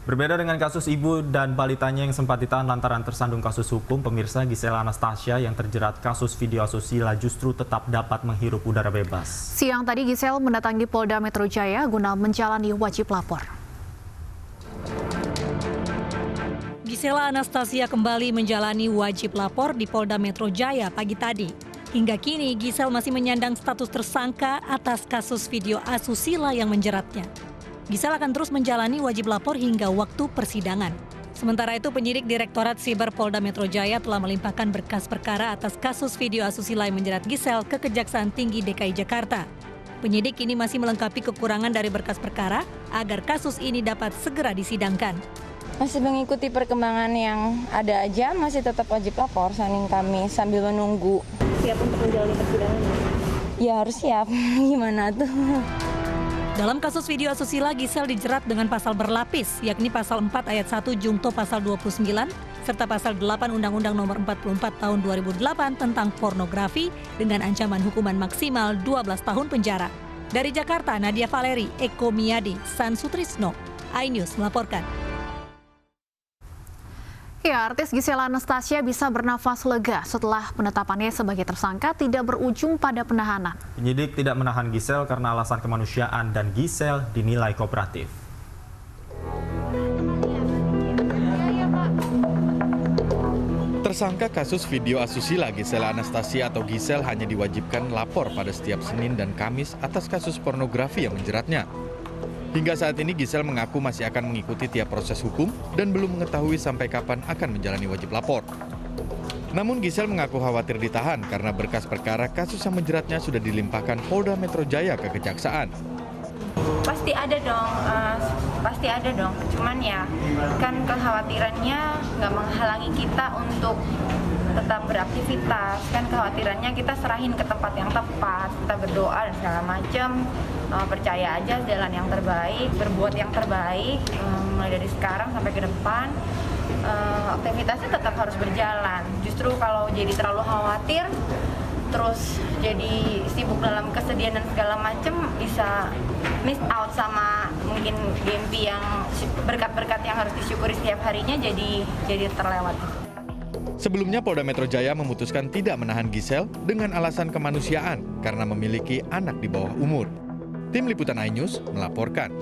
Berbeda dengan kasus ibu dan balitanya yang sempat ditahan lantaran tersandung kasus hukum, pemirsa, Giselle Anastasia yang terjerat kasus video asusila justru tetap dapat menghirup udara bebas. Siang tadi Giselle mendatangi Polda Metro Jaya guna menjalani wajib lapor. Giselle Anastasia kembali menjalani wajib lapor di Polda Metro Jaya pagi tadi. Hingga kini Giselle masih menyandang status tersangka atas kasus video asusila yang menjeratnya. Giselle akan terus menjalani wajib lapor hingga waktu persidangan. Sementara itu, penyidik Direktorat Siber Polda Metro Jaya telah melimpahkan berkas perkara atas kasus video asusila yang menjerat Giselle ke Kejaksaan Tinggi DKI Jakarta. Penyidik kini masih melengkapi kekurangan dari berkas perkara agar kasus ini dapat segera disidangkan. Masih mengikuti perkembangan yang ada aja, masih tetap wajib lapor kami sambil menunggu. Siap untuk menjalani persidangan? Ya harus siap, gimana tuh? Dalam kasus video asusila, Giselle dijerat dengan pasal berlapis, yakni pasal 4 ayat 1 Jungto pasal 29, serta pasal 8 Undang-Undang Nomor 44 Tahun 2008 tentang pornografi dengan ancaman hukuman maksimal 12 tahun penjara. Dari Jakarta, Nadia Valeri, Eko Miyadi, San Sutrisno, iNews melaporkan. Ya, artis Giselle Anastasia bisa bernafas lega setelah penetapannya sebagai tersangka tidak berujung pada penahanan. Penyidik tidak menahan Giselle karena alasan kemanusiaan dan Giselle dinilai kooperatif. Tersangka kasus video asusila Giselle Anastasia atau Giselle hanya diwajibkan lapor pada setiap Senin dan Kamis atas kasus pornografi yang menjeratnya. Hingga saat ini Giselle mengaku masih akan mengikuti tiap proses hukum dan belum mengetahui sampai kapan akan menjalani wajib lapor. Namun Giselle mengaku khawatir ditahan karena berkas perkara kasus yang menjeratnya sudah dilimpahkan Polda Metro Jaya ke Kejaksaan. Pasti ada dong. Cuman ya kan kekhawatirannya nggak menghalangi kita untuk tetap beraktivitas. Kan kekhawatirannya kita serahin ke tempat yang tepat, kita berdoa dan segala macam. Percaya aja jalan yang terbaik, berbuat yang terbaik mulai dari sekarang sampai ke depan. Aktivitasnya tetap harus berjalan. Justru kalau jadi terlalu khawatir, terus jadi sibuk dalam kesedihan dan segala macam, bisa miss out sama mungkin mimpi yang berkat-berkat yang harus disyukuri setiap harinya jadi terlewat. Sebelumnya Polda Metro Jaya memutuskan tidak menahan Giselle dengan alasan kemanusiaan karena memiliki anak di bawah umur. Tim Liputan iNews melaporkan.